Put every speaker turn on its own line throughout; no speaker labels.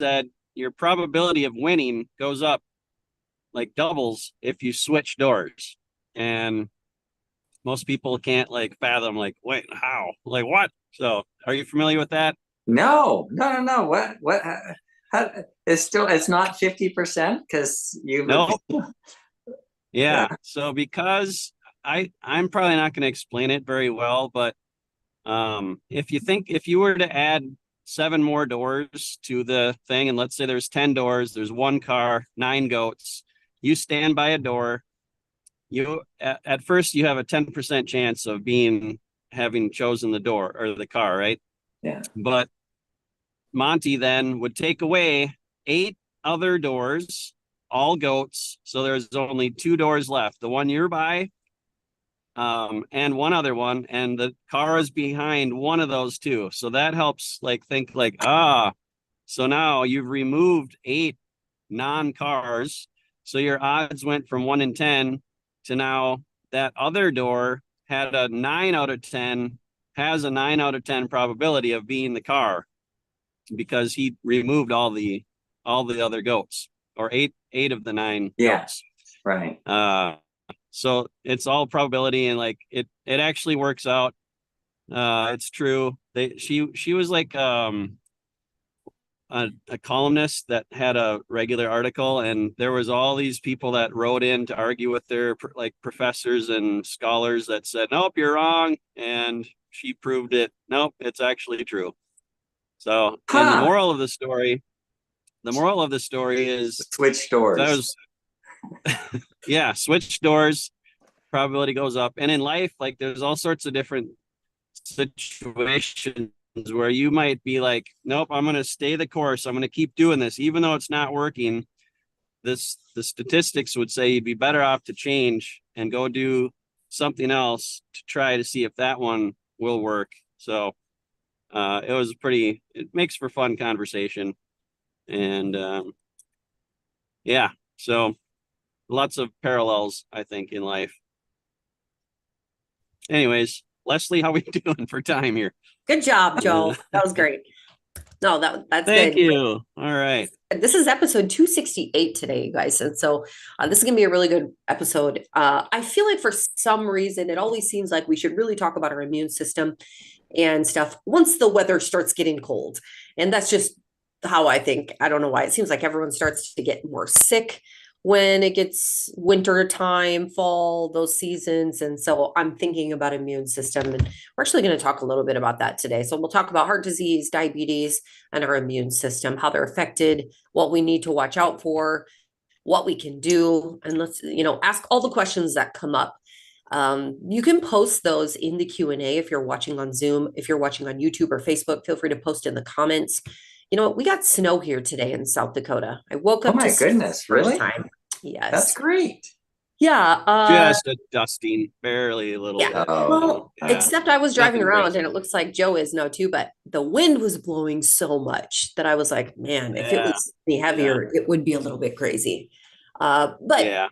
said your probability of winning goes up like doubles if you switch doors. And most people can't like fathom, like, wait, how? Like, what? So, are you familiar with that?
No, no, no, no. What? How, it's not 50% because you would.
No.
Yeah.
Yeah. So because I'm probably not going to explain it very well, but if you were to add seven more doors to the thing, and let's say there's 10 doors, there's one car, nine goats, you stand by a door, you at first you have a 10% chance of being having chosen the door or the car, right?
Yeah.
But Monty then would take away eight other doors, all goats. So there's only two doors left. The one you're by, and one other one, and the car is behind one of those two. So that helps like think like, so now you've removed eight non-cars. So your odds went from 1 in 10 to now that other door had a 9 out of 10, has a 9 out of 10 probability of being the car because he removed all the other goats, or eight of the nine
Yeah.
goats.
Right.
So it's all probability, and like it actually works out. It's true. She was like a columnist that had a regular article, and there was all these people that wrote in to argue with their like professors and scholars that said, nope, you're wrong, and she proved it. Nope, it's actually true. So, and
Huh.
the moral of the story is
Switch
that
doors.
was, yeah, switch doors, probability goes up. And in life, like there's all sorts of different situations where you might be like, nope, I'm going to stay the course. I'm going to keep doing this, even though it's not working. The statistics would say you'd be better off to change and go do something else to try to see if that one will work. So it makes for fun conversation. And yeah, so lots of parallels, I think, in life. Anyways, Leslie, how we doing for time here?
Good job,
Uh,
Joel. That was great. No, that's
Thank
good.
you. All right.
This is episode 268 today, you guys. And so this is going to be a really good episode. I feel like for some reason, it always seems like we should really talk about our immune system and stuff once the weather starts getting cold. And that's just how I think. I don't know why. It seems like everyone starts to get more sick when it gets winter time, fall, those seasons. And so I'm thinking about immune system. And we're actually going to talk a little bit about that today. So we'll talk about heart disease, diabetes, and our immune system, how they're affected, what we need to watch out for, what we can do, and let's ask all the questions that come up. You can post those in the Q&A if you're watching on Zoom. If you're watching on YouTube or Facebook, feel free to post in the comments. You know what? We got snow here today in South Dakota. I woke
Oh
up to
my
snow
goodness,
first
really?
time.
That's
Yes.
great.
Yeah.
Just a dusting, barely a little
Yeah.
bit.
Oh,
Well,
yeah.
except I was driving
Nothing
around
crazy.
and it looks like Joe is now too, but the wind was blowing so much that I was like, man, if it
Yeah.
was any
Yeah.
heavier, it would be a little bit crazy. But
Yeah.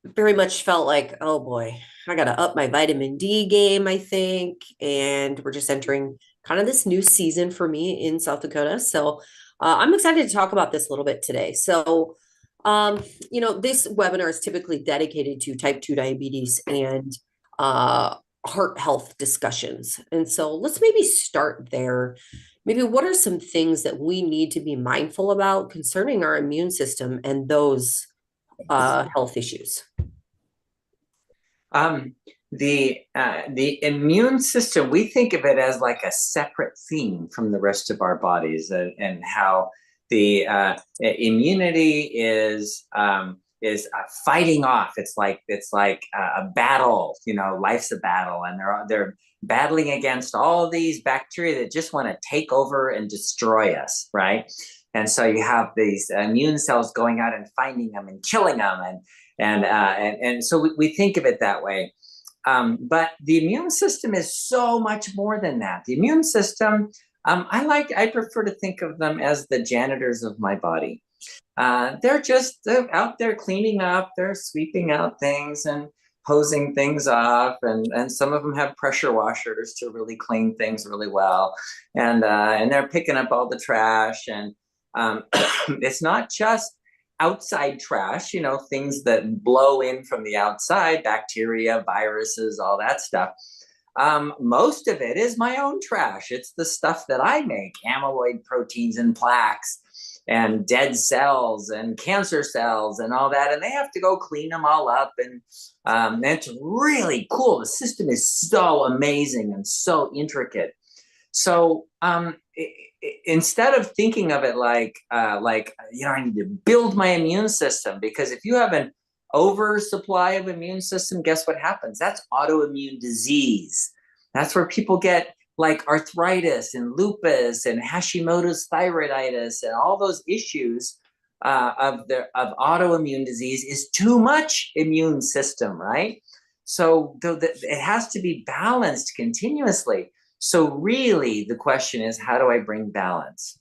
very much felt like, oh boy, I got to up my vitamin D game, I think. And we're just entering kind of this new season for me in South Dakota. So I'm excited to talk about this a little bit today. So, this webinar is typically dedicated to type 2 diabetes and heart health discussions. And so let's maybe start there. Maybe what are some things that we need to be mindful about concerning our immune system and those health issues?
Um, the immune system, we think of it as like a separate thing from the rest of our bodies, and how the immunity is fighting off. It's like a battle. Life's a battle, and they're battling against all these bacteria that just want to take over and destroy us, right? And so you have these immune cells going out and finding them and killing them, and so we think of it that way. But the immune system is so much more than that. The immune system, I prefer to think of them as the janitors of my body. They're out there cleaning up, they're sweeping out things and hosing things off, and some of them have pressure washers to really clean things really well, and they're picking up all the trash, It's not just outside trash, you know, things that blow in from the outside, bacteria, viruses, all that stuff. Most of it is my own trash. It's the stuff that I make, amyloid proteins and plaques and dead cells and cancer cells and all that. And they have to go clean them all up. And it's really cool. The system is so amazing and so intricate. So instead of thinking of it like, you know, I need to build my immune system, because if you have an oversupply of immune system, guess what happens? That's autoimmune disease. That's where people get like arthritis and lupus and Hashimoto's thyroiditis and all those issues of autoimmune disease is too much immune system, right? So it has to be balanced continuously. So really the question is, how do I bring balance?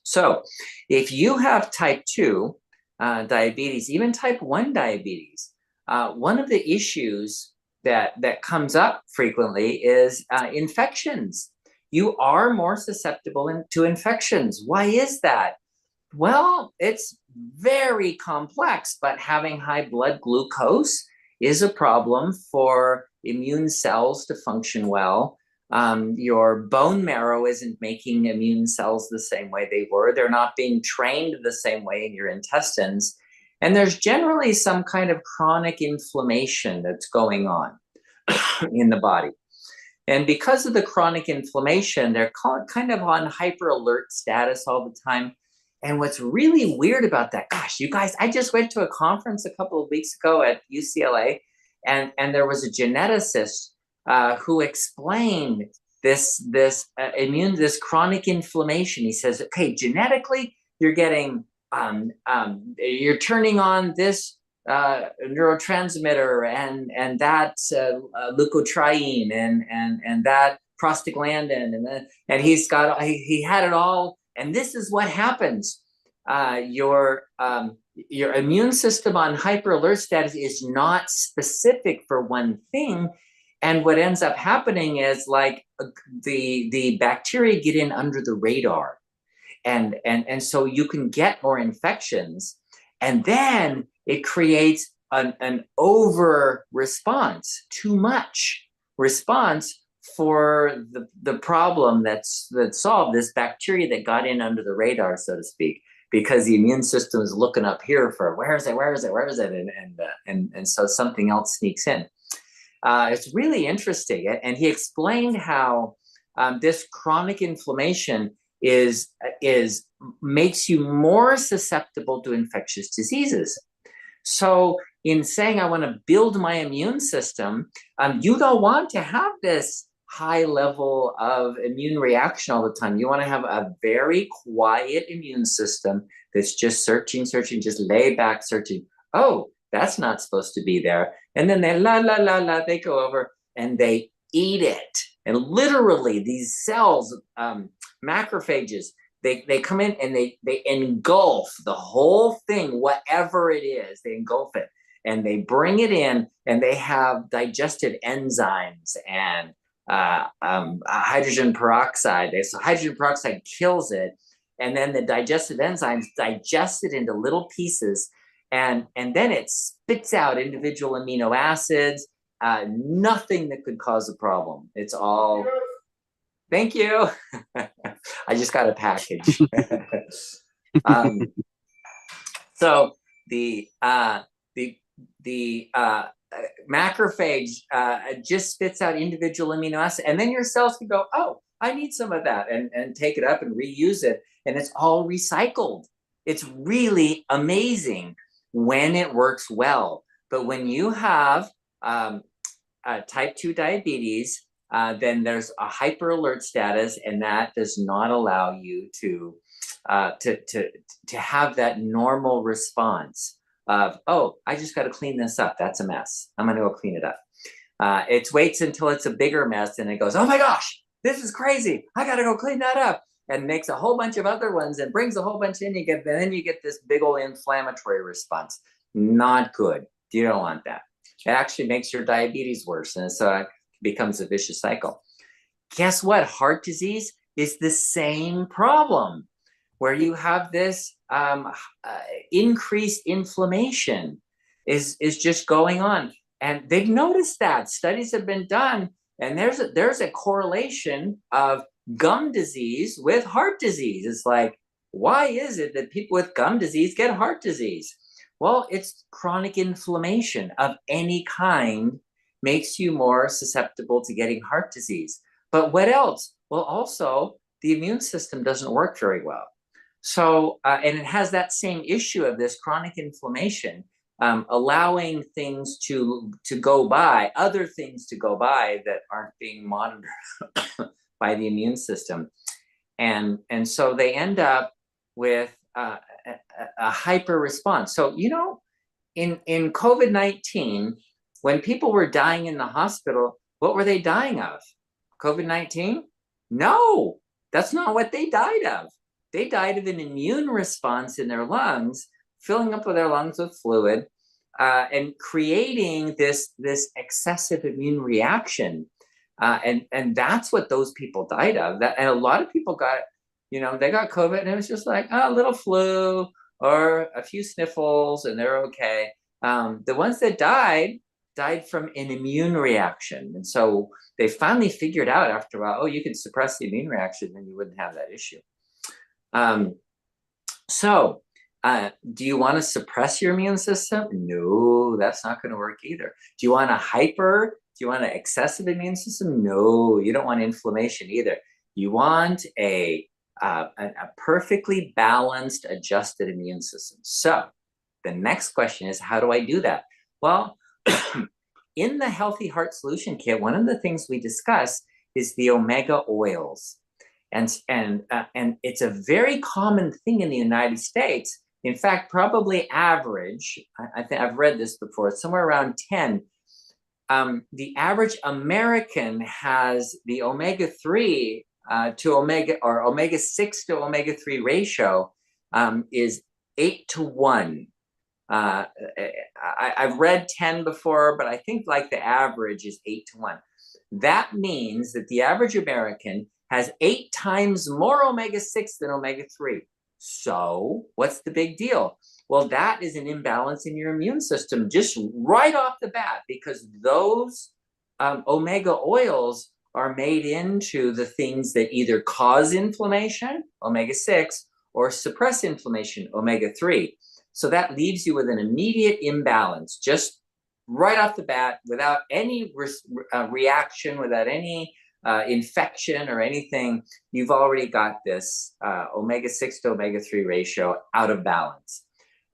So if you have type 2 diabetes, even type 1 diabetes, one of the issues that comes up frequently is infections. You are more susceptible to infections. Why is that? Well, it's very complex, but having high blood glucose is a problem for immune cells to function well. Your bone marrow isn't making immune cells the same way they were. They're not being trained the same way in your intestines. And there's generally some kind of chronic inflammation that's going on in the body. And because of the chronic inflammation, they're kind of on hyper alert status all the time. And what's really weird about that, gosh, you guys, I just went to a conference a couple of weeks ago at UCLA, and there was a geneticist who explained this chronic inflammation. He says, okay, genetically, you're getting, you're turning on this neurotransmitter and that leukotriene and that prostaglandin and he had it all. And this is what happens. Your immune system on hyper alert status is not specific for one thing. And what ends up happening is like the bacteria get in under the radar. And so you can get more infections. And then it creates an over response, too much response for the problem that's solved, this bacteria that got in under the radar, so to speak, because the immune system is looking up here for where is it, and so something else sneaks in. It's really interesting, and he explained how this chronic inflammation makes you more susceptible to infectious diseases. So in saying I want to build my immune system, you don't want to have this high level of immune reaction all the time. You want to have a very quiet immune system that's just searching, just lay back searching. Oh, that's not supposed to be there. And then they they go over and they eat it. And literally these cells, macrophages, they come in and they engulf the whole thing, whatever it is, they engulf it. And they bring it in and they have digestive enzymes and hydrogen peroxide. So hydrogen peroxide kills it. And then the digestive enzymes digest it into little pieces. And then it spits out individual amino acids, nothing that could cause a problem. It's all, thank you. I just got a package. So the macrophage just spits out individual amino acids, and then your cells can go, oh, I need some of that, and take it up and reuse it, and it's all recycled. It's really amazing when it works well. But when you have type 2 diabetes, then there's a hyper alert status, and that does not allow you to have that normal response of, oh, I just got to clean this up. That's a mess. I'm going to go clean it up. It waits until it's a bigger mess, and it goes, oh my gosh, this is crazy. I got to go clean that up, and makes a whole bunch of other ones and brings a whole bunch in. Then you get this big old inflammatory response. Not good. You don't want that. It actually makes your diabetes worse, and so it becomes a vicious cycle. Guess what? Heart disease is the same problem. where you have this increased inflammation is just going on. And they've noticed that studies have been done, and there's a correlation of gum disease with heart disease. It's like, why is it that people with gum disease get heart disease? Well, it's chronic inflammation of any kind makes you more susceptible to getting heart disease. But what else? Well, also, the immune system doesn't work very well. So, and it has that same issue of this chronic inflammation, allowing things to go by, other things to go by that aren't being monitored by the immune system. And so they end up with a hyper response. So, you know, in COVID-19, when people were dying in the hospital, what were they dying of? COVID-19? No, that's not what they died of. They died of an immune response in their lungs, filling up their lungs with fluid, and creating this excessive immune reaction. And that's what those people died of. And a lot of people got, you know, they got COVID and it was just like, oh, a little flu or a few sniffles and they're okay. The ones that died from an immune reaction. And so they finally figured out after a while, oh, you can suppress the immune reaction and you wouldn't have that issue. Do you want to suppress your immune system? No, that's not going to work either. Do you want do you want an excessive immune system? No, you don't want inflammation either. You want a perfectly balanced, adjusted immune system. So the next question is, how do I do that? Well, in the Healthy Heart Solution Kit, one of the things we discuss is the omega oils. And it's a very common thing in the United States. In fact, probably average, I think I've read this before, it's somewhere around 10. The average American has the omega-3 to omega-6 to omega-3 ratio is 8 to 1. I've read 10 before, but I think like the average is 8 to 1. That means that the average American has 8 times more omega-6 than omega-3. So what's the big deal? Well, that is an imbalance in your immune system just right off the bat, because those omega oils are made into the things that either cause inflammation, omega-6, or suppress inflammation, omega-3. So that leaves you with an immediate imbalance, just right off the bat, without any reaction, without any infection or anything. You've already got this omega-6 to omega-3 ratio out of balance.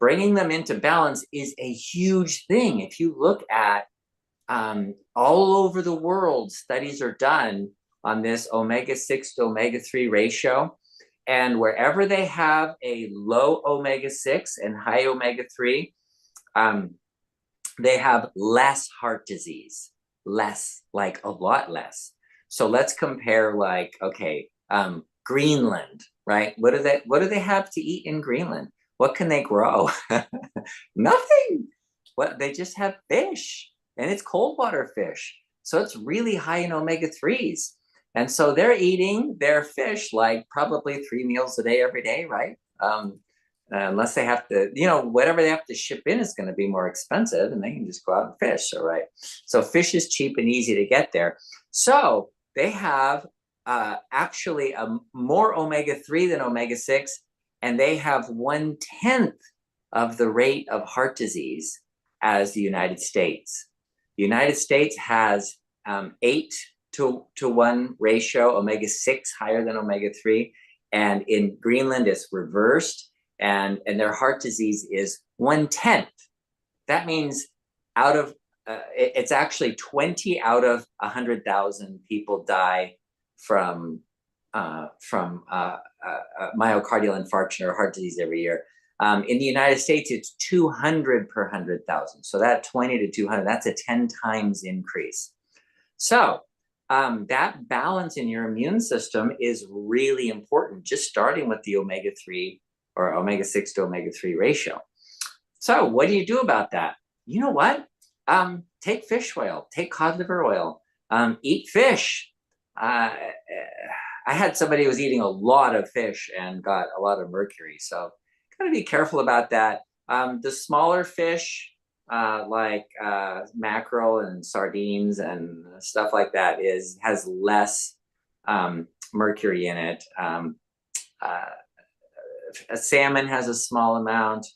Bringing them into balance is a huge thing. If you look at all over the world, studies are done on this omega-6 to omega-3 ratio. And wherever they have a low omega-6 and high omega-3, they have less heart disease, less, like a lot less. So let's compare, like, okay, Greenland, right? What do they have to eat in Greenland? What can they grow? Nothing. What, they just have fish, and it's cold water fish. So it's really high in omega-3s. And so they're eating their fish like probably 3 meals a day, every day, right? Unless they have to, you know, whatever they have to ship in is going to be more expensive, and they can just go out and fish. So, right. So fish is cheap and easy to get there. So they have actually more omega-3 than omega-6, and they have 1/10 of the rate of heart disease as the United States. The United States has 8 to 1 ratio, omega-6 higher than omega-3. And in Greenland, it's reversed, and their heart disease is 1/10. That means out of, it's actually 20 out of 100,000 people die from myocardial infarction or heart disease every year. In the United States, it's 200 per 100,000. So that 20 to 200, that's a 10 times increase. So that balance in your immune system is really important, just starting with the omega-3 or omega-6 to omega-3 ratio. So what do you do about that? You know what? Take fish oil, take cod liver oil, eat fish. I had somebody who was eating a lot of fish and got a lot of mercury. So gotta be careful about that. The smaller fish, like mackerel and sardines and stuff like that, has less mercury in it. A salmon has a small amount.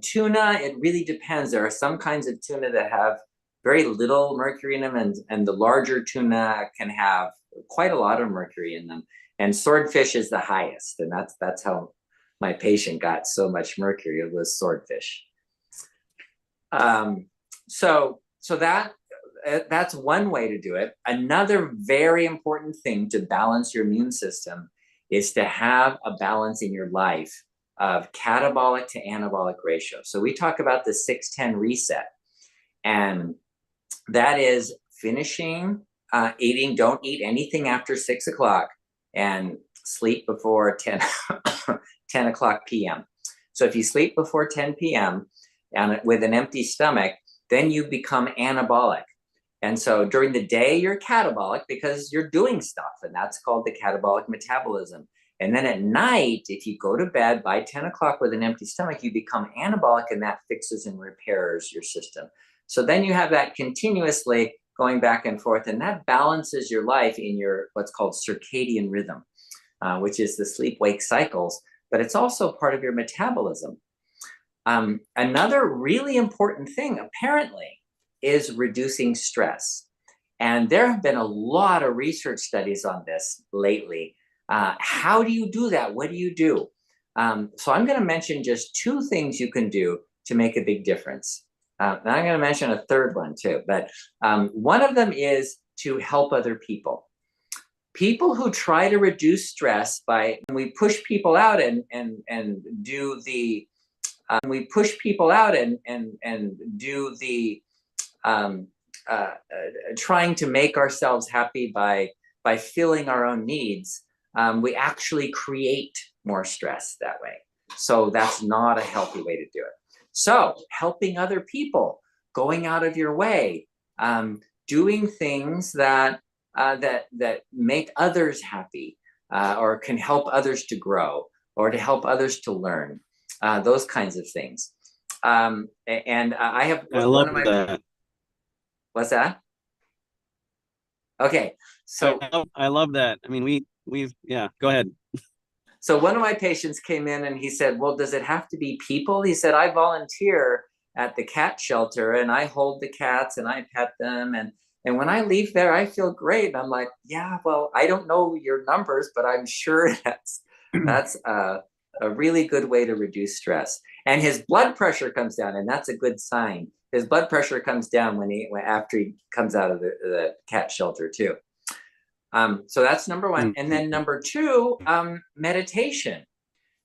Tuna, it really depends. There are some kinds of tuna that have very little mercury in them, and the larger tuna can have quite a lot of mercury in them. And swordfish is the highest, and that's how my patient got so much mercury. It was swordfish. So that's one way to do it. Another very important thing to balance your immune system is to have a balance in your life of catabolic to anabolic ratio. So we talk about the 6-10 reset, and that is finishing eating. Don't eat anything after 6 o'clock and sleep before 10 o'clock p.m. So if you sleep before 10 p.m. and with an empty stomach, then you become anabolic. And so during the day, you're catabolic because you're doing stuff, and that's called the catabolic metabolism. And then at night, if you go to bed by 10 o'clock with an empty stomach, you become anabolic, and that fixes and repairs your system. So then you have that continuously going back and forth, and that balances your life in your what's called circadian rhythm, which is the sleep-wake cycles, but it's also part of your metabolism. Another really important thing, apparently, is reducing stress. And there have been a lot of research studies on this lately. How do you do that? What do you do? So I'm going to mention just 2 things you can do to make a big difference. And I'm going to mention a third one too, but one of them is to help other people. People who try to reduce stress by, we push people out and do the, trying to make ourselves happy by filling our own needs, we actually create more stress that way. So that's not a healthy way to do it. So helping other people, going out of your way, doing things that make others happy, or can help others to grow, or to help others to learn, those kinds of things. And I have
I love that.
What's that? Okay, so
I love that. I mean, we've yeah, go ahead.
So one of my patients came in and he said, well, does it have to be people? He said, I volunteer at the cat shelter and I hold the cats and I pet them. And when I leave there, I feel great. And I'm like, yeah, well, I don't know your numbers, but I'm sure that's a really good way to reduce stress. And his blood pressure comes down, and that's a good sign. His blood pressure comes down after he comes out of the cat shelter too. So that's number one. And then number 2, meditation.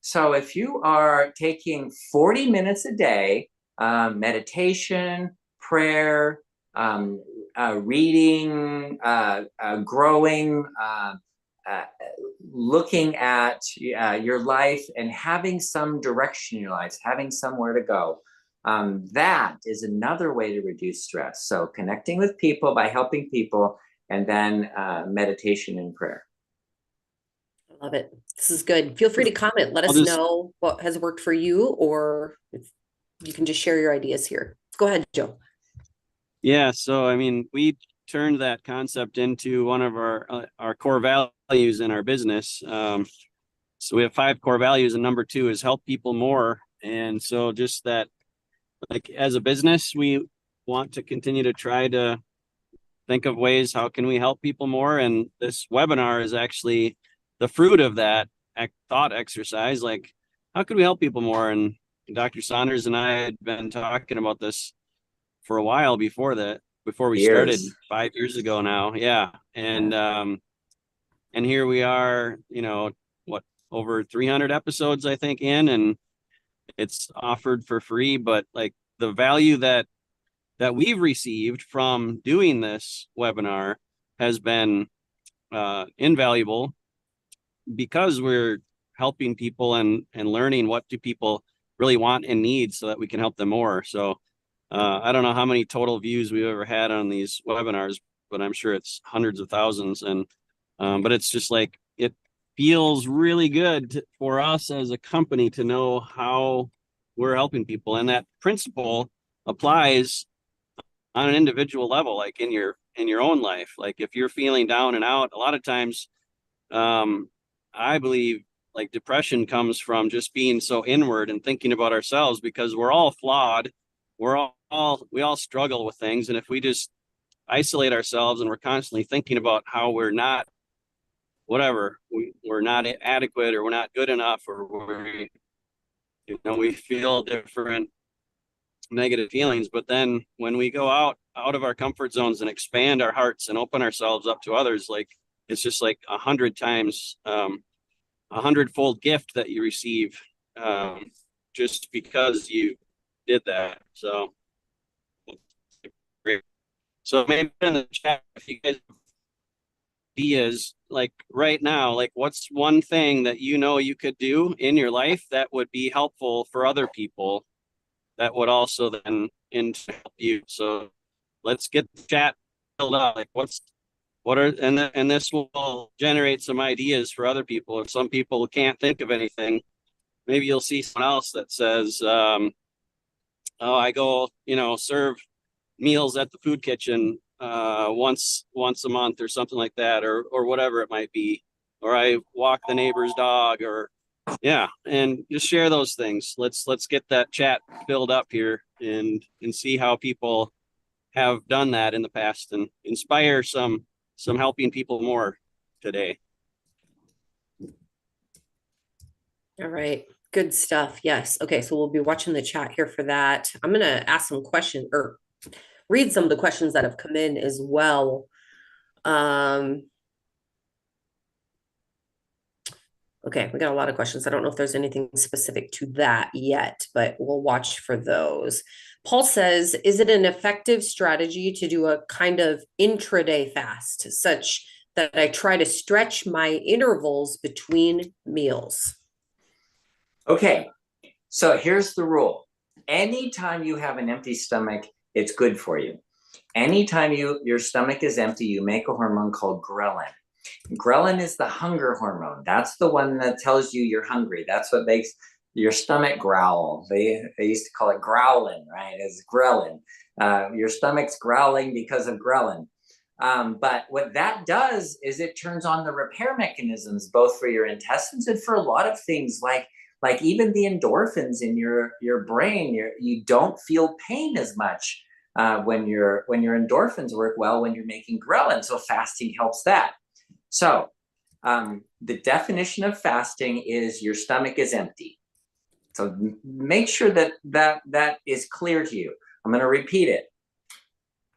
So if you are taking 40 minutes a day, meditation, prayer, reading, growing, looking at your life and having some direction in your life, having somewhere to go, that is another way to reduce stress. So connecting with people by helping people, and then meditation and prayer.
I love it. This is good. Feel free to comment. Let us know what has worked for you, or if you can just share your ideas here. Go ahead, Joe.
Yeah, so I mean, we turned that concept into one of our core values in our business. So we have 5 core values, and number 2 is help people more. And so just that, like, as a business, we want to continue to try to think of ways, how can we help people more? And this webinar is actually the fruit of that thought exercise. Like, how can we help people more? And Dr. Saunders and I had been talking about this for a while before we started 5 years ago now. Yeah. And here we are, over 300 episodes, I think, and it's offered for free, but like the value that we've received from doing this webinar has been invaluable, because we're helping people and learning what do people really want and need so that we can help them more. So I don't know how many total views we've ever had on these webinars, but I'm sure it's hundreds of thousands. And but it's just like, it feels really good for us as a company to know how we're helping people. And that principle applies on an individual level, like in your own life. Like if you're feeling down and out, a lot of times, I believe like depression comes from just being so inward and thinking about ourselves, because we're all flawed. We all struggle with things. And if we just isolate ourselves and we're constantly thinking about how we're not whatever, we're not adequate, or we're not good enough, or we feel different negative feelings. But then when we go out of our comfort zones and expand our hearts and open ourselves up to others, like it's just like 100 times, 100-fold gift that you receive, just because you did that. So great. So maybe in the chat, if you guys have ideas, like right now, like what's one thing that you could do in your life that would be helpful for other people, that would also then help you. So let's get the chat filled out. Like and this will generate some ideas for other people. If some people can't think of anything, maybe you'll see someone else that says, oh, I go, serve meals at the food kitchen once a month or something like that, or whatever it might be, or I walk the neighbor's dog, or yeah, and just share those things. Let's get that chat filled up here and see how people have done that in the past, and inspire some helping people more today.
All right. Good stuff. Yes. Okay. So we'll be watching the chat here for that. I'm going to ask some questions, or read some of the questions that have come in as well. Okay, we got a lot of questions. I don't know if there's anything specific to that yet, but we'll watch for those. Paul says, is it an effective strategy to do a kind of intraday fast, such that I try to stretch my intervals between meals?
Okay, so here's the rule. Anytime you have an empty stomach, it's good for you. Anytime your stomach is empty, you make a hormone called ghrelin. Ghrelin is the hunger hormone. That's the one that tells you you're hungry. That's what makes your stomach growl. They used to call it growling, right? It's ghrelin. Your stomach's growling because of ghrelin. But what that does is it turns on the repair mechanisms, both for your intestines and for a lot of things, like even the endorphins in your brain. You don't feel pain as much when your endorphins work well when you're making ghrelin. So fasting helps that. So the definition of fasting is your stomach is empty. So make sure that is clear to you. I'm going to repeat it.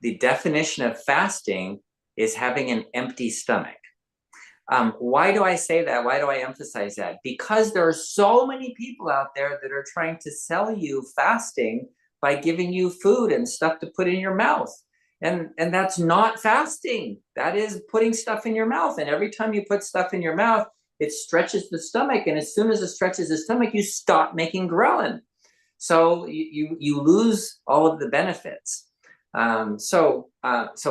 The definition of fasting is having an empty stomach. Why do I say that? Why do I emphasize that? Because there are so many people out there that are trying to sell you fasting by giving you food and stuff to put in your mouth. And that's not fasting. That is putting stuff in your mouth. And every time you put stuff in your mouth, it stretches the stomach. And as soon as it stretches the stomach, you stop making ghrelin. So you lose all of the benefits. So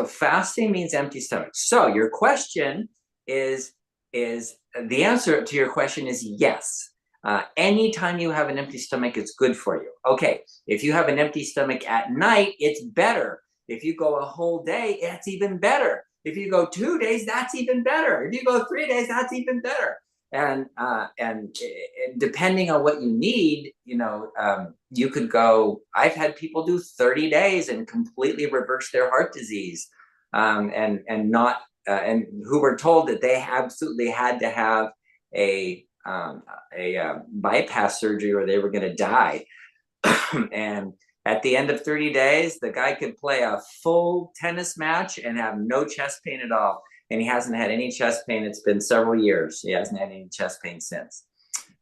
fasting means empty stomach. So your question is the answer to your question is yes. Anytime you have an empty stomach, it's good for you. Okay, if you have an empty stomach at night, it's better. If you go a whole day, it's even better. If you go 2 days, that's even better. If you go 3 days, that's even better. And depending on what you need, you could go. I've had people do 30 days and completely reverse their heart disease, and who were told that they absolutely had to have a bypass surgery or they were going to die. And at the end of 30 days, the guy could play a full tennis match and have no chest pain at all. And he hasn't had any chest pain. It's been several years. He hasn't had any chest pain since.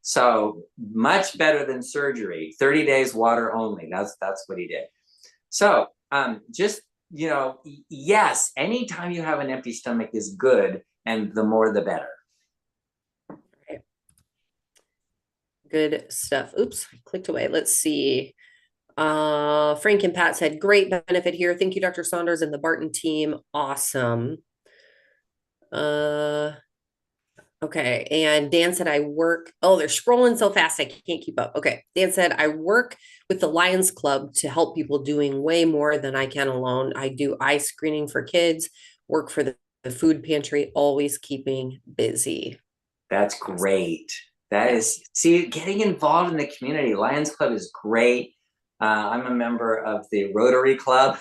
So much better than surgery. 30 days water only. That's what he did. So yes, anytime you have an empty stomach is good, and the more the better.
Okay. Good stuff. Oops, I clicked away. Let's see. Frank and Pat said, great benefit here. Thank you, Dr. Saunders and the Barton team. Awesome. Okay. And Dan said, they're scrolling so fast, I can't keep up. Okay. Dan said, I work with the Lions Club to help people doing way more than I can alone. I do eye screening for kids, work for the food pantry, always keeping busy.
That's great. That
Yeah.
is, see, getting involved in the community. Lions Club is great. I'm a member of the Rotary Club.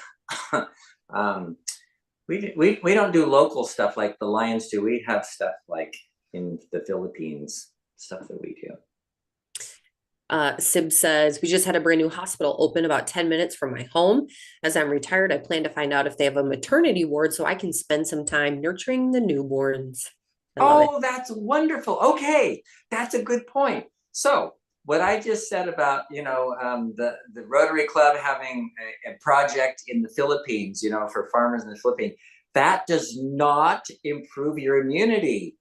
um, we don't do local stuff like the Lions do. We have stuff like in the Philippines, stuff that we do.
Sib says, we just had a brand new hospital open about 10 minutes from my home. As I'm retired, I plan to find out if they have a maternity ward so I can spend some time nurturing the newborns. I love it.
Oh, that's wonderful. Okay, that's a good point. So what I just said about, the Rotary Club having a project in the Philippines, for farmers in the Philippines, that does not improve your immunity.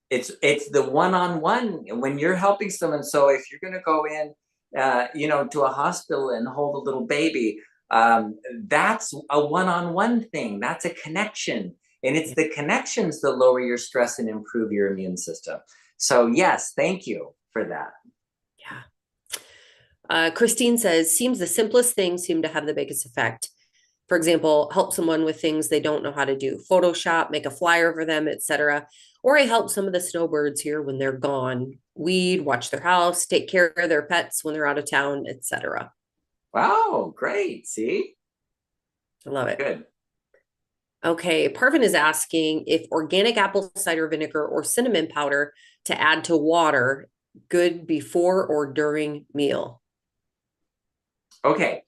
It's the one-on-one when you're helping someone. So if you're going to go in, to a hospital and hold a little baby, that's a one-on-one thing. That's a connection. And it's the connections that lower your stress and improve your immune system. So yes, thank you for that.
Yeah. Christine says, seems the simplest things seem to have the biggest effect. For example, help someone with things they don't know how to do, Photoshop, make a flyer for them, etc. Or I help some of the snowbirds here when they're gone, weed, watch their house, take care of their pets when they're out of town, etc.
Wow, great. See?
I love it.
Good.
Okay, Parvin is asking if organic apple cider vinegar or cinnamon powder to add to water, good before or during meal.
Okay.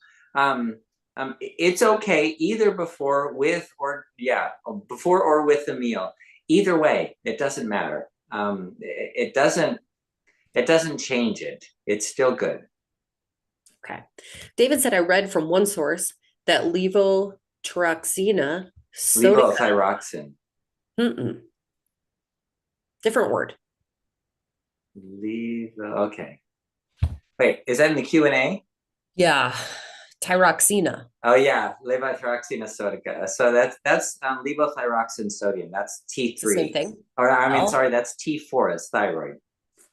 It's okay either before with the meal. Either way, it doesn't matter. It doesn't change it. It's still good.
Okay. David said, I read from one source that levothyroxine sodica.
Levothyroxine.
Different word.
Okay. Wait, is that in the Q&A?
Yeah. Thyroxina.
Oh yeah, levothyroxine sodica. So that's levothyroxine sodium. That's T3.
Same thing.
Or
Oh.
sorry, that's T4 is thyroid.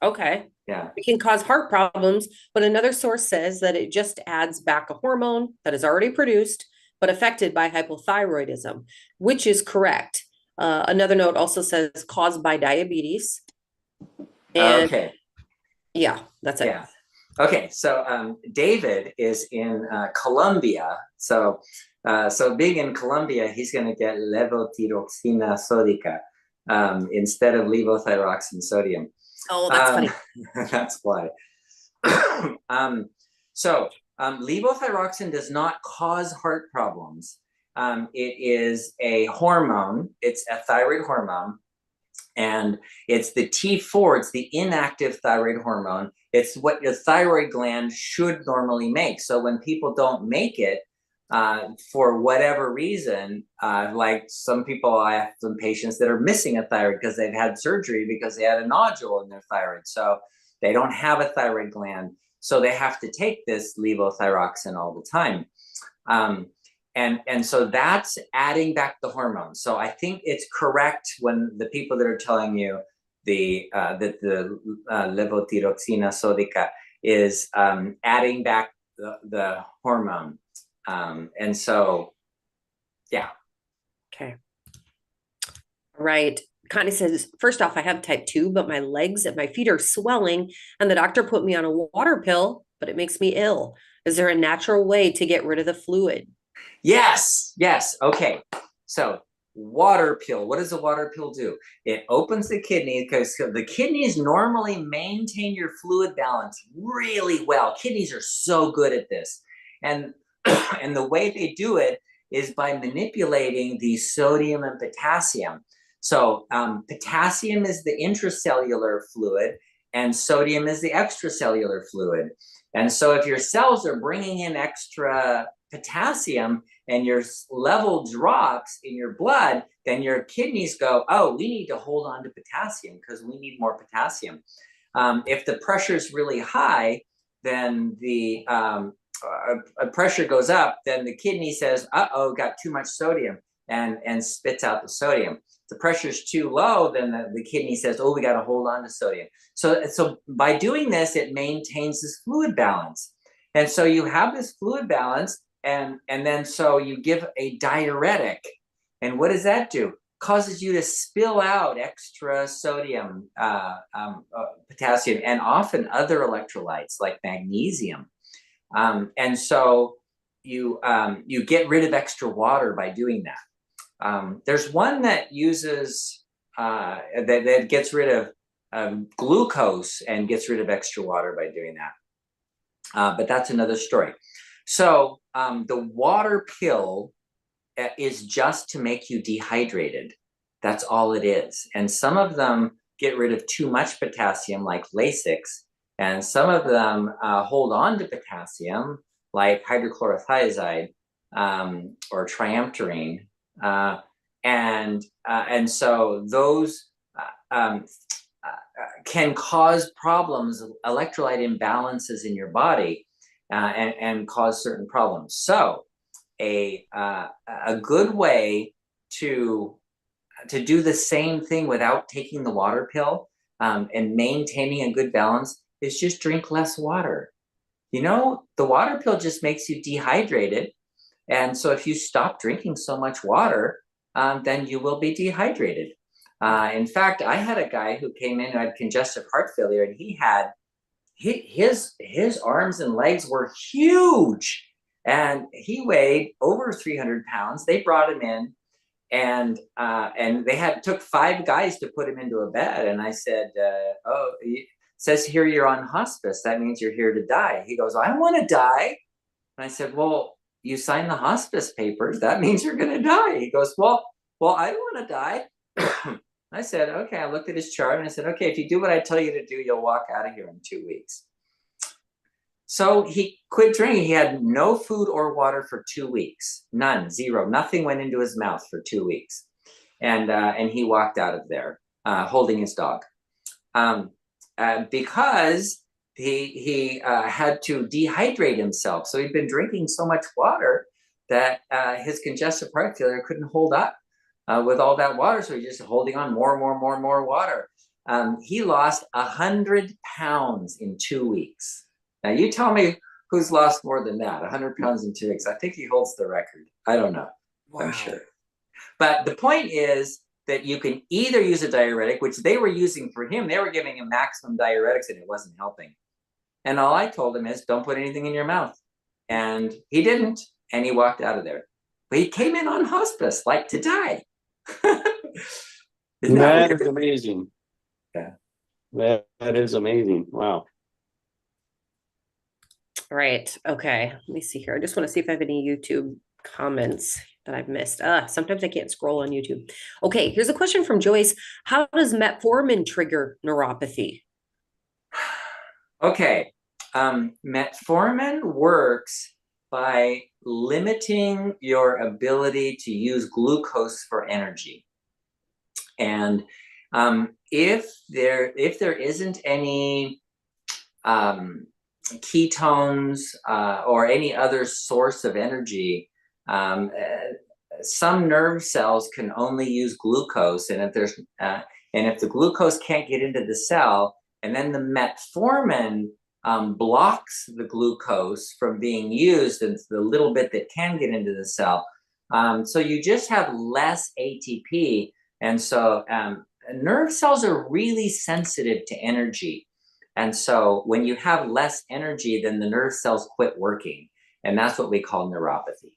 Okay.
Yeah.
It can cause heart problems, but another source says that it just adds back a hormone that is already produced but affected by hypothyroidism, which is correct. Another note also says caused by diabetes. And
okay.
Yeah, that's it.
Yeah. Okay, so David is in Colombia. So being in Colombia, he's going to get levothyroxine sodica instead of levothyroxine sodium.
Oh, that's funny.
That's why. Levothyroxine does not cause heart problems. It is a hormone. It's a thyroid hormone. And it's the T4, it's the inactive thyroid hormone. It's what your thyroid gland should normally make. So when people don't make it, for whatever reason, like some people, I have some patients that are missing a thyroid because they've had surgery because they had a nodule in their thyroid. So they don't have a thyroid gland. So they have to take this levothyroxine all the time. And so that's adding back the hormone. So I think it's correct when the people that are telling you that the levothyroxine sodica is adding back the hormone. And so, yeah.
Okay. Right. Connie says, first off, I have type 2, but my legs and my feet are swelling, and the doctor put me on a water pill, but it makes me ill. Is there a natural way to get rid of the fluid?
Yes. Okay. So water pill. What does a water pill do? It opens the kidney because the kidneys normally maintain your fluid balance really well. Kidneys are so good at this. And the way they do it is by manipulating the sodium and potassium. So potassium is the intracellular fluid and sodium is the extracellular fluid. And so if your cells are bringing in extra potassium and your level drops in your blood, then your kidneys go, oh, we need to hold on to potassium because we need more potassium. If the pressure is really high, then the pressure goes up, then the kidney says, uh-oh, got too much sodium and spits out the sodium. the pressure is too low, then the kidney says, oh, we got to hold on to sodium. So by doing this, it maintains this fluid balance. And so you have this fluid balance, and then so you give a diuretic. And what does that do? Causes you to spill out extra sodium, potassium, and often other electrolytes like magnesium. And so you get rid of extra water by doing that. There's one that uses that gets rid of glucose and gets rid of extra water by doing that. But that's another story. So the water pill is just to make you dehydrated. That's all it is. And some of them get rid of too much potassium, like Lasix, and some of them hold on to potassium, like hydrochlorothiazide or triamterene. And so those can cause problems, electrolyte imbalances in your body, and cause certain problems. So a good way to do the same thing without taking the water pill and maintaining a good balance is just drink less water. You know, the water pill just makes you dehydrated. And so if you stop drinking so much water, then you will be dehydrated. In fact, I had a guy who came in who had congestive heart failure, and he had his arms and legs were huge, and he weighed over 300 pounds. They brought him in, and they took 5 guys to put him into a bed. And I said, oh, it says here you're on hospice. That means you're here to die. He goes, I don't want to die. And I said, well, you signed the hospice papers. That means you're going to die. He goes, well, I don't want to die. I said, okay. I looked at his chart and I said, okay, if you do what I tell you to do, you'll walk out of here in 2 weeks. So he quit drinking. He had no food or water for 2 weeks. None, zero. Nothing went into his mouth for 2 weeks. And he walked out of there holding his dog. Because he had to dehydrate himself. So he'd been drinking so much water that his congestive heart failure couldn't hold up with all that water. So he's just holding on more water. He lost 100 pounds in 2 weeks. Now you tell me who's lost more than that, 100 pounds in 2 weeks. I think he holds the record. I don't know. Wow. I'm sure. But the point is that you can either use a diuretic, which they were using for him. They were giving him maximum diuretics and it wasn't helping. And all I told him is, don't put anything in your mouth. And he didn't, and he walked out of there. But he came in on hospice, like to die.
That is amazing.
Yeah.
That is amazing. Wow.
All right. Okay. Let me see here. I just want to see if I have any YouTube comments that I've missed. Sometimes I can't scroll on YouTube. Okay. Here's a question from Joyce. How does metformin trigger neuropathy?
Okay. Metformin works by limiting your ability to use glucose for energy. And if there isn't any ketones or any other source of energy, some nerve cells can only use glucose. And if the glucose can't get into the cell, and then the metformin blocks the glucose from being used, and the little bit that can get into the cell. So you just have less ATP. And so nerve cells are really sensitive to energy. And so when you have less energy, then the nerve cells quit working. And that's what we call neuropathy.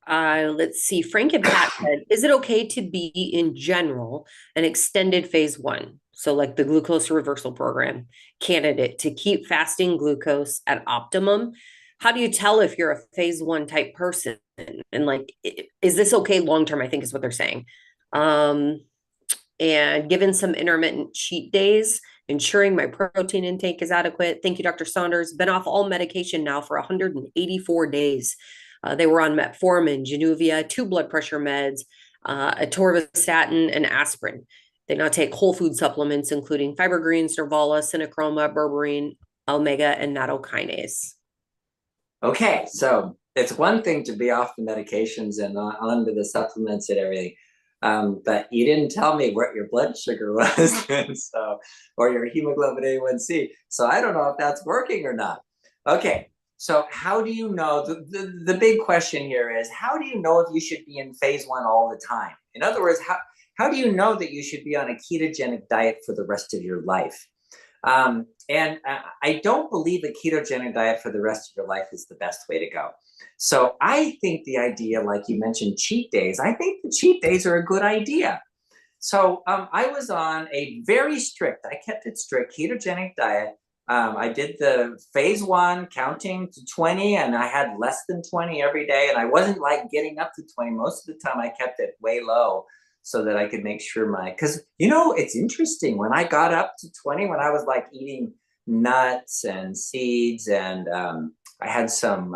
Let's see. Frank and Pat said, is it okay to be in general an extended phase 1? So like the glucose reversal program candidate to keep fasting glucose at optimum? How do you tell if you're a phase 1 type person? And like, is this okay long-term? I think is what they're saying. And given some intermittent cheat days, ensuring my protein intake is adequate. Thank you, Dr. Saunders. Been off all medication now for 184 days. They were on metformin, Januvia, 2 blood pressure meds, atorvastatin, and aspirin. They now take whole food supplements, including fiber greens, Nervala, Cinachroma, berberine, omega, and nattokinase.
Okay, so it's one thing to be off the medications and onto the supplements and everything. But you didn't tell me what your blood sugar was, and so, or your hemoglobin A1C. So I don't know if that's working or not. Okay, so how do you know? The big question here is, how do you know if you should be in phase 1 all the time? In other words, how do you know that you should be on a ketogenic diet for the rest of your life? And I don't believe a ketogenic diet for the rest of your life is the best way to go. So I think the idea, like you mentioned, cheat days, I think the cheat days are a good idea. So I was on a very strict, I kept it strict, ketogenic diet. I did the phase 1 counting to 20, and I had less than 20 every day. And I wasn't like getting up to 20. Most of the time I kept it way low so that I could make sure because it's interesting, when I got up to 20, when I was like eating nuts and seeds, and I had some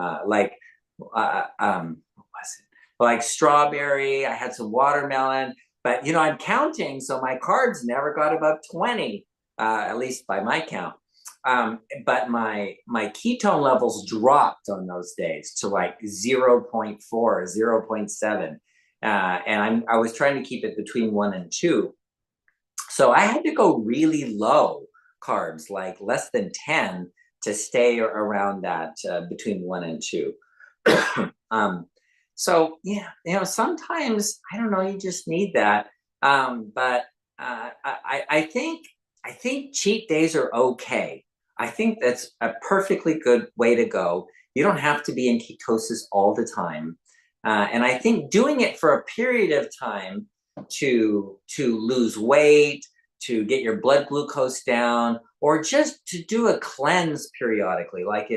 what was it? Like strawberry, I had some watermelon, but I'm counting, so my carbs never got above 20, at least by my count. But my ketone levels dropped on those days to like 0.4, 0.7. And I was trying to keep it between 1 and 2. So I had to go really low carbs, like less than 10, to stay around that between 1 and 2. So yeah, sometimes, I don't know, you just need that. But I think cheat days are okay. I think that's a perfectly good way to go. You don't have to be in ketosis all the time. And I think doing it for a period of time to lose weight, to get your blood glucose down, or just to do a cleanse periodically. Like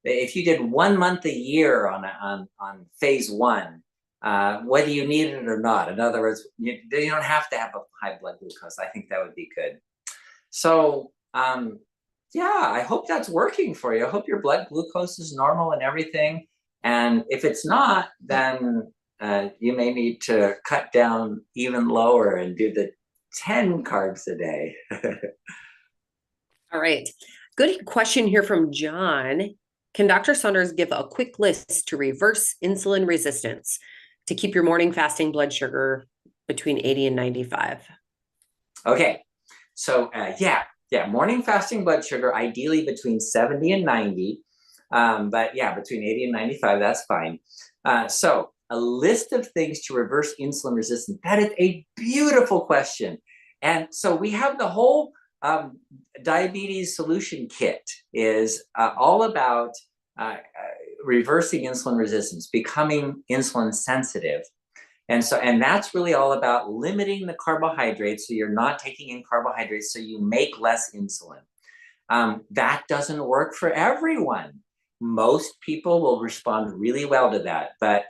if you did 1 month a year on phase 1, whether you need it or not. In other words, you don't have to have a high blood glucose. I think that would be good. So yeah, I hope that's working for you. I hope your blood glucose is normal and everything. And if it's not, then you may need to cut down even lower and do the 10 carbs a day.
All right. Good question here from John. Can Dr. Saunders give a quick list to reverse insulin resistance to keep your morning fasting blood sugar between 80 and 95?
Okay. So morning fasting blood sugar, ideally between 70 and 90. But yeah, between 80 and 95, that's fine. So a list of things to reverse insulin resistance. That is a beautiful question. And so we have the whole diabetes solution kit is all about reversing insulin resistance, becoming insulin sensitive. And that's really all about limiting the carbohydrates, so you're not taking in carbohydrates, so you make less insulin. That doesn't work for everyone. Most people will respond really well to that, but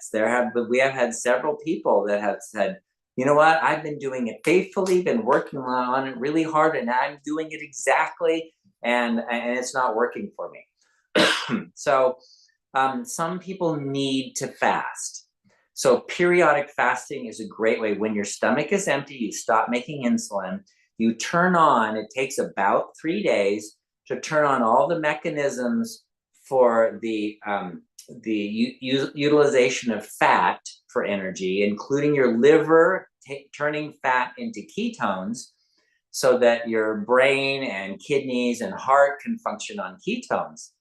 we have had several people that have said, you know what, I've been doing it faithfully, been working on it really hard, and I'm doing it exactly, and it's not working for me. So some people need to fast. So periodic fasting is a great way. When your stomach is empty, you stop making insulin, you turn on, it takes about 3 days to turn on all the mechanisms for the utilization of fat for energy, including your liver turning fat into ketones, so that your brain and kidneys and heart can function on ketones.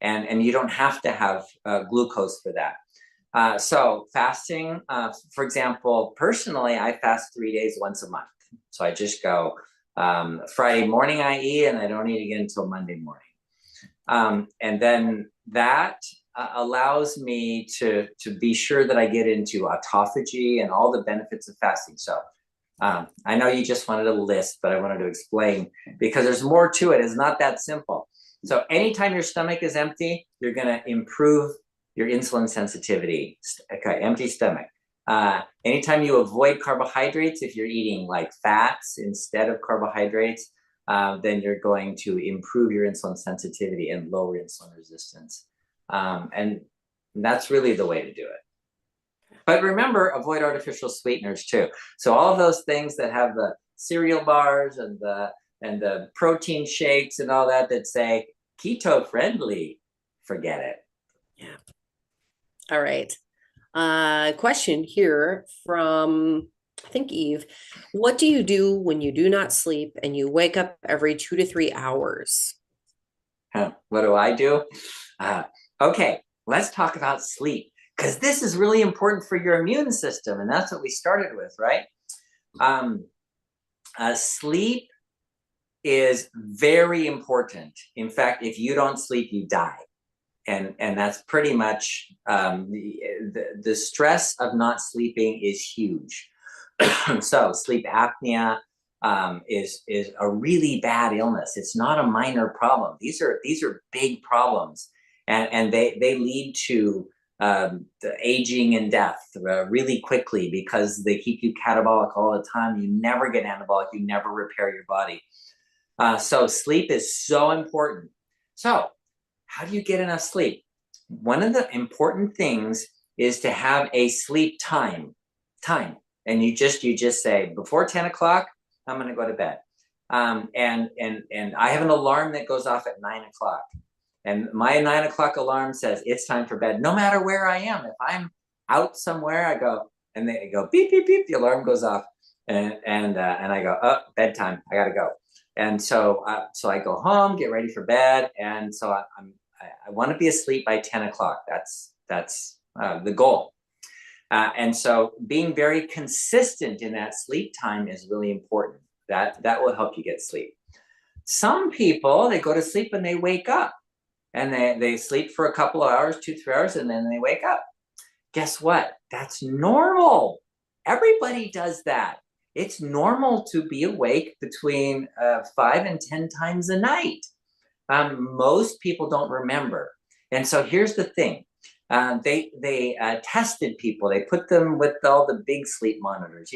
And you don't have to have glucose for that. So fasting, for example, personally, I fast 3 days once a month. So I just go Friday morning I eat, and I don't eat again until Monday morning. And then that allows me to be sure that I get into autophagy and all the benefits of fasting. So I know you just wanted a list, but I wanted to explain, because there's more to it. It's not that simple. So anytime your stomach is empty, you're going to improve your insulin sensitivity. Okay, empty stomach. Anytime you avoid carbohydrates, if you're eating like fats instead of carbohydrates, then you're going to improve your insulin sensitivity and lower insulin resistance. And that's really the way to do it. But remember, avoid artificial sweeteners too. So all of those things that have the cereal bars and the protein shakes and all that say keto friendly, forget it.
Yeah. All right. Question here from, I think, Eve. What do you do when you do not sleep and you wake up every 2 to 3 hours?
What do I do? Okay, let's talk about sleep, because this is really important for your immune system, and that's what we started with, right? Sleep is very important. In fact, if you don't sleep, you die. And that's pretty much the stress of not sleeping is huge. So sleep apnea is a really bad illness. It's not a minor problem. These are big problems, and they lead to the aging and death really quickly, because they keep you catabolic all the time. You never get anabolic. You never repair your body. So sleep is so important. So how do you get enough sleep? One of the important things is to have a sleep time. And you just say, before 10 o'clock, I'm going to go to bed. And I have an alarm that goes off at 9 o'clock. And my 9 o'clock alarm says it's time for bed, no matter where I am. If I'm out somewhere, I go, and they go beep, beep, beep, the alarm goes off. And I go, oh, bedtime, I got to go. And so I go home, get ready for bed. And so I want to be asleep by 10 o'clock. That's the goal. And so being very consistent in that sleep time is really important. That will help you get sleep. Some people, they go to sleep and they wake up, and they sleep for a couple of hours, 2-3 hours, and then they wake up. Guess what? That's normal. Everybody does that. It's normal to be awake between 5 and 10 times a night. Most people don't remember. And so here's the thing. They tested people. They put them with all the big sleep monitors,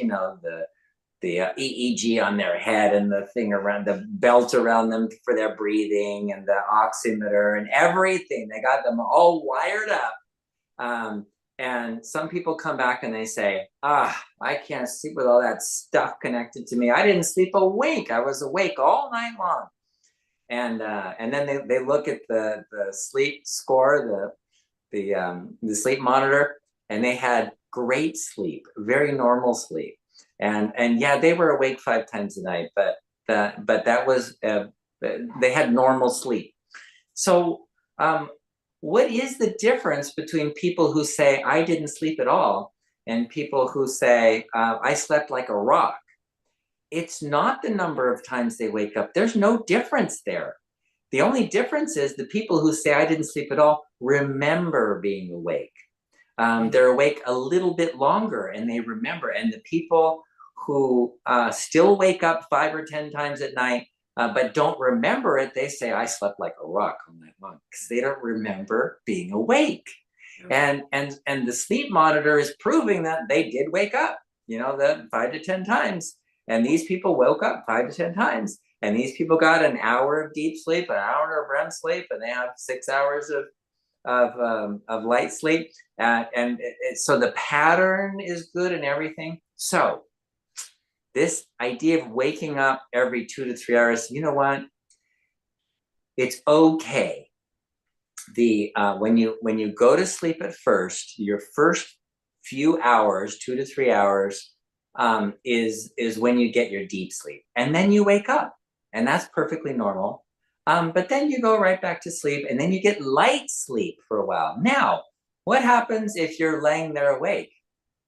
the EEG on their head, and the thing around, the belt around them for their breathing, and the oximeter and everything. They got them all wired up. And some people come back and they say, I can't sleep with all that stuff connected to me. I didn't sleep a wink. I was awake all night long. And then they look at the sleep score, the sleep monitor, and they had great sleep, very normal sleep. And yeah, they were awake 5 times a night, but that was, they had normal sleep. So what is the difference between people who say, I didn't sleep at all, and people who say, I slept like a rock? It's not the number of times they wake up. There's no difference there. The only difference is the people who say, I didn't sleep at all, remember being awake. They're awake a little bit longer and they remember. And the people who still wake up 5 or 10 times at night, but don't remember it, they say, I slept like a rock all night long, because they don't remember being awake. And the sleep monitor is proving that they did wake up, the 5 to 10 times. And these people woke up 5 to 10 times. And these people got an hour of deep sleep, an hour of REM sleep, and they have 6 hours of light sleep. So the pattern is good and everything. So this idea of waking up every 2 to 3 hours, you know what? It's okay. When you go to sleep at first, your first few hours, 2 to 3 hours, is when you get your deep sleep, and then you wake up, and that's perfectly normal. But then you go right back to sleep, and then you get light sleep for a while. Now, what happens if you're laying there awake?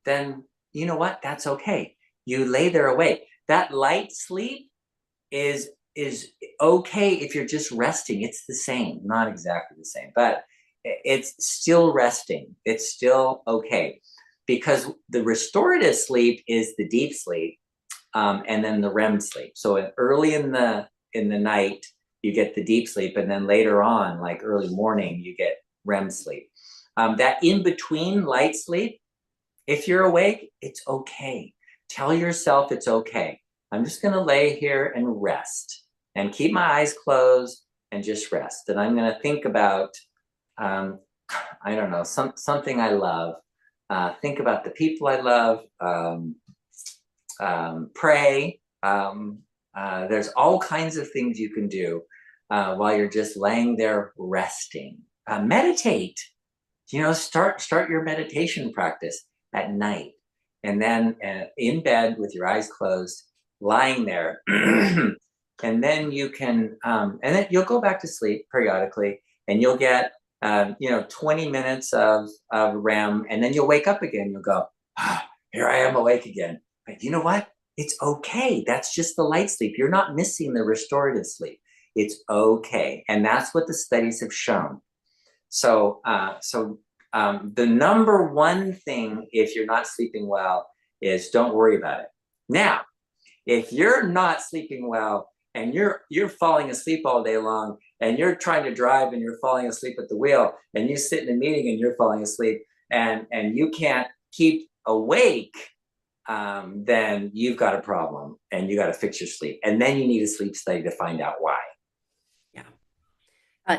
Then you know what? That's okay. You lay there awake. That light sleep is okay if you're just resting. It's the same, not exactly the same, but it's still resting. It's still okay, because the restorative sleep is the deep sleep, and then the REM sleep. So early in the night, you get the deep sleep, and then later on, like early morning, you get REM sleep. That in between light sleep, if you're awake, it's okay. Tell yourself it's okay. I'm just going to lay here and rest, and keep my eyes closed and just rest. And I'm going to think about, I don't know, something I love. Think about the people I love. Pray. There's all kinds of things you can do while you're just laying there resting. Meditate. start your meditation practice at night, and then in bed with your eyes closed, lying there. And then you can, and then you'll go back to sleep periodically, and you'll get, 20 minutes of REM, and then you'll wake up again. You'll go, here I am awake again. But you know what? It's okay. That's just the light sleep. You're not missing the restorative sleep. It's okay. And that's what the studies have shown. So, the number one thing, if you're not sleeping well, is don't worry about it. Now, if you're not sleeping well and you're falling asleep all day long, and you're trying to drive and you're falling asleep at the wheel, and you sit in a meeting and you're falling asleep, and you can't keep awake, then you've got a problem, and you got to fix your sleep. And then you need a sleep study to find out why.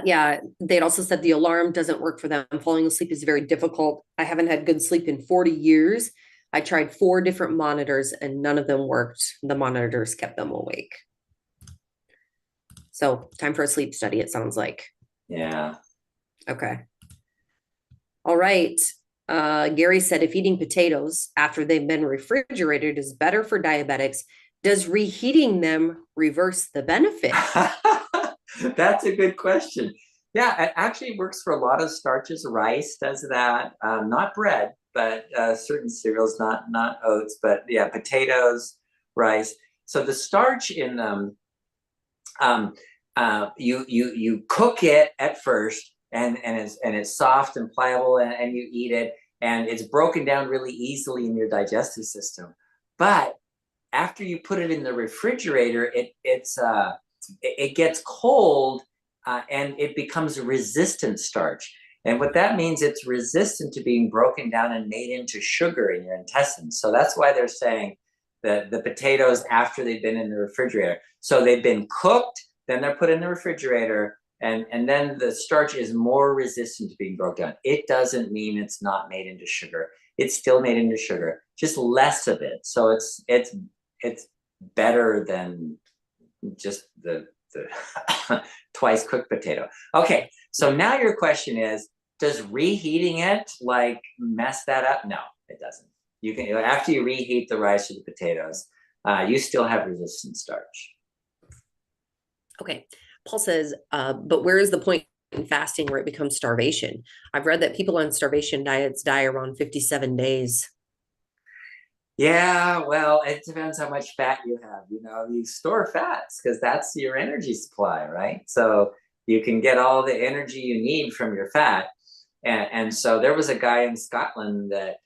Yeah, they'd also said the alarm doesn't work for them. Falling asleep is very difficult. I haven't had good sleep in 40 years. I tried 4 different monitors and none of them worked. The monitors kept them awake. So time for a sleep study, it sounds like.
Yeah.
Okay. All right. Gary said if eating potatoes after they've been refrigerated is better for diabetics, does reheating them reverse the benefit?
That's a good question. Yeah, it actually works for a lot of starches. Rice does that, not bread, but certain cereals, not oats, but yeah, potatoes, rice. So the starch in them, you cook it at first, and it's soft and pliable, and you eat it, and it's broken down really easily in your digestive system. But after you put it in the refrigerator, it gets cold, and it becomes a resistant starch. And what that means, it's resistant to being broken down and made into sugar in your intestines. So that's why they're saying that the potatoes, after they've been in the refrigerator, so they've been cooked, then they're put in the refrigerator, and then the starch is more resistant to being broken down. It doesn't mean it's not made into sugar. It's still made into sugar, just less of it. So it's better than just the twice cooked potato. Okay, so now your question is, does reheating it like mess that up? No, it doesn't. You can, after you reheat the rice or the potatoes, you still have resistant starch.
Okay. Paul says, but where is the point in fasting where it becomes starvation? I've read that people on starvation diets die around 57 days.
Yeah, well, it depends how much fat you have. You store fats because that's your energy supply, right? So you can get all the energy you need from your fat. And so there was a guy in Scotland that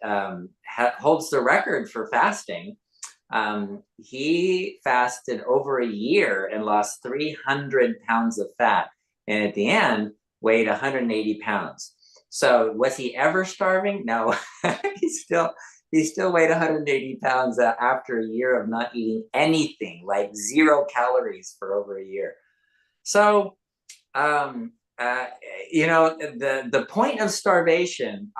holds the record for fasting. He fasted over a year and lost 300 pounds of fat. And at the end, weighed 180 pounds. So was he ever starving? No, he still weighed 180 pounds after a year of not eating anything, like 0 calories for over a year. So, the point of starvation,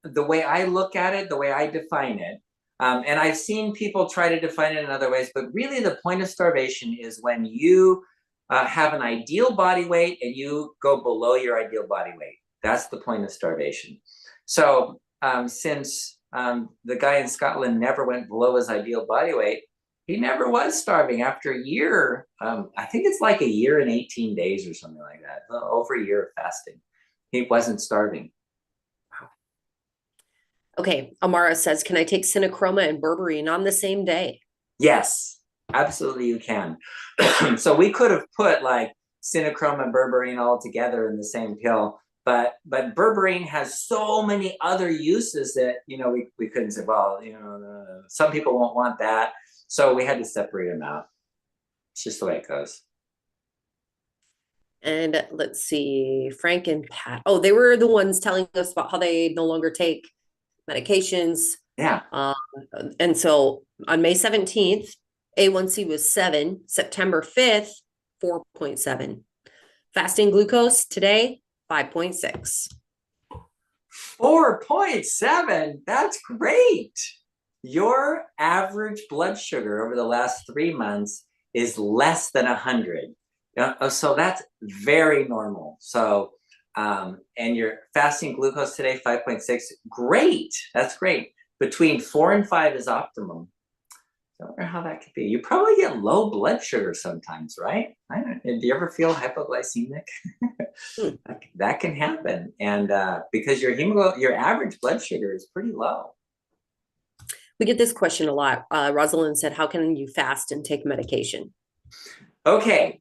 the way I look at it, the way I define it, and I've seen people try to define it in other ways, but really the point of starvation is when you have an ideal body weight and you go below your ideal body weight. That's the point of starvation. So since the guy in Scotland never went below his ideal body weight, he never was starving. After a year, I think it's like a year and 18 days or something like that, over a year of fasting, he wasn't starving.
Wow. Okay, Amara says, can I take Synachroma and berberine on the same day?
Yes, absolutely you can. So we could have put like Synachroma and berberine all together in the same pill, but berberine has so many other uses that we couldn't say, well, some people won't want that, so we had to separate them out. It's just the way it goes.
And let's see, Frank and Pat. Oh, they were the ones telling us about how they no longer take medications.
Yeah.
And so on May 17th, A1C was 7, September 5th, 4.7. Fasting glucose today, 5.6.
4.7, that's great. Your average blood sugar over the last 3 months is less than 100. So that's very normal. So and you're fasting glucose today, 5.6, great. That's great. Between 4 and 5 is optimum. I wonder how that could be. You probably get low blood sugar sometimes, right? Do you ever feel hypoglycemic? That can happen, and because your average blood sugar is pretty low.
We get this question a lot. Rosalind said, how can you fast and take medication?
Okay,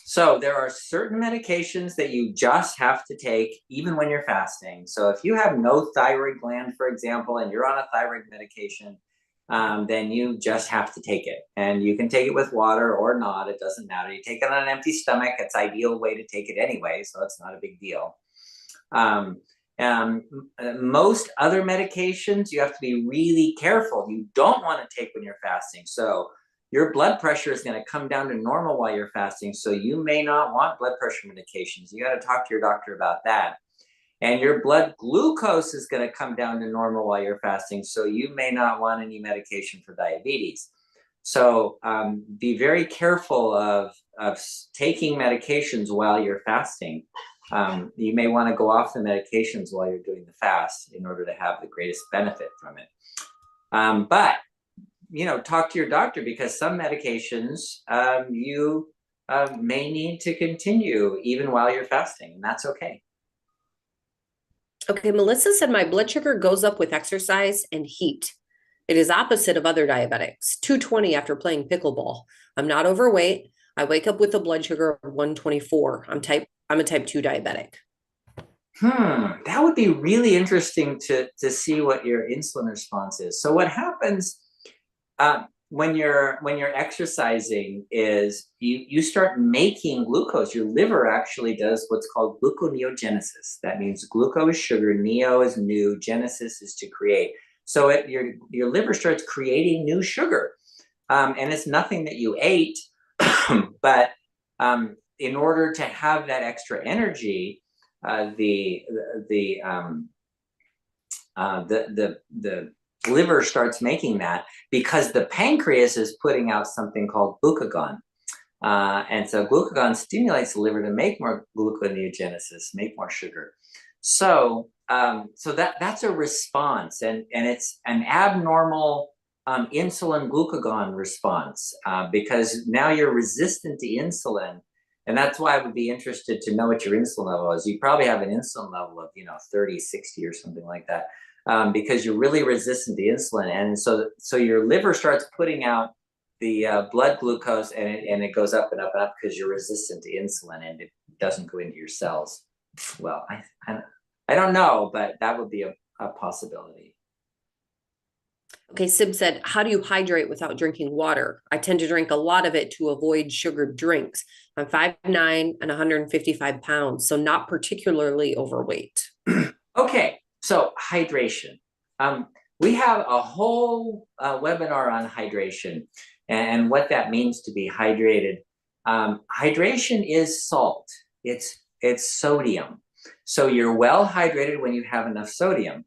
so there are certain medications that you just have to take even when you're fasting. So if you have no thyroid gland, for example, and you're on a thyroid medication, then you just have to take it. And you can take it with water or not, it doesn't matter. You take it on an empty stomach, it's ideal way to take it anyway, so it's not a big deal. Most other medications, you have to be really careful. You don't want to take when you're fasting. So your blood pressure is going to come down to normal while you're fasting. So you may not want blood pressure medications. You got to talk to your doctor about that. And your blood glucose is going to come down to normal while you're fasting. So you may not want any medication for diabetes. So be very careful of taking medications while you're fasting. You may want to go off the medications while you're doing the fast in order to have the greatest benefit from it. But, talk to your doctor, because some medications you may need to continue even while you're fasting, and that's okay.
Okay, Melissa said, my blood sugar goes up with exercise and heat. It is opposite of other diabetics, 220 after playing pickleball. I'm not overweight. I wake up with a blood sugar of 124. I'm a type 2 diabetic.
That would be really interesting to see what your insulin response is. So what happens when you're exercising is you start making glucose. Your liver actually does what's called gluconeogenesis. That means glucose is sugar, neo is new, genesis is to create. So your liver starts creating new sugar, and it's nothing that you ate, but in order to have that extra energy, the liver starts making that because the pancreas is putting out something called glucagon. And so glucagon stimulates the liver to make more gluconeogenesis, make more sugar. So that's a response, and it's an abnormal insulin glucagon response, because now you're resistant to insulin. And that's why I would be interested to know what your insulin level is. You probably have an insulin level of 30, 60 or something like that, because you're really resistant to insulin. And so your liver starts putting out the blood glucose, and it goes up and up and up because you're resistant to insulin, and it doesn't go into your cells. Well, I don't know, but that would be a possibility.
Okay, Sib said, how do you hydrate without drinking water? I tend to drink a lot of it to avoid sugared drinks. I'm 5'9" and 155 pounds, so not particularly overweight.
Okay, so hydration. We have a whole webinar on hydration and what that means to be hydrated. Hydration is salt. It's sodium. So you're well hydrated when you have enough sodium.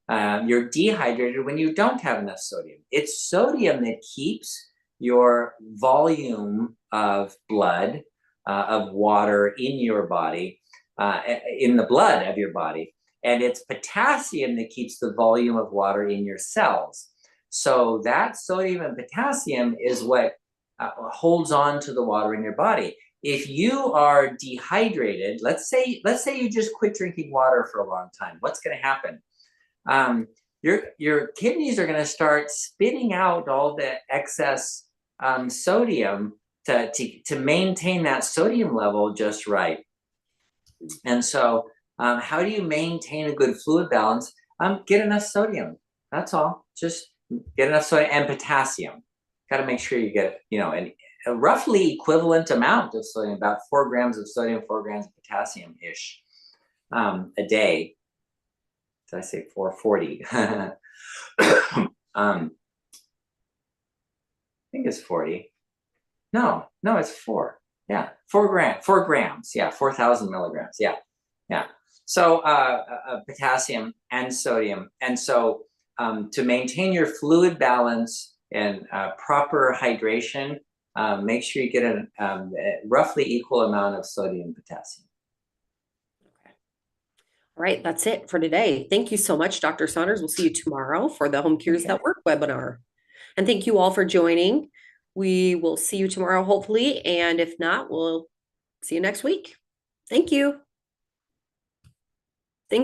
You're dehydrated when you don't have enough sodium. It's sodium that keeps your volume of blood, of water in your body, in the blood of your body. And it's potassium that keeps the volume of water in your cells. So that sodium and potassium is what holds on to the water in your body. If you are dehydrated, let's say you just quit drinking water for a long time, what's going to happen? Your kidneys are going to start spitting out all the excess sodium to maintain that sodium level just right. And so how do you maintain a good fluid balance? Get enough sodium. That's all. Just get enough sodium and potassium. Got to make sure you get a roughly equivalent amount of sodium, about 4 grams of sodium, 4 grams of potassium-ish a day. Did I say 440? I think it's 40. No, it's 4. Yeah, 4 grams. Yeah, 4,000 milligrams. Yeah. So potassium and sodium. And so to maintain your fluid balance and proper hydration, make sure you get a roughly equal amount of sodium and potassium.
Okay. All right, that's it for today. Thank you so much, Dr. Saunders. We'll see you tomorrow for the Home Cures
Okay.
That Work webinar. And thank you all for joining. We will see you tomorrow, hopefully. And if not, we'll see you next week. Thank you.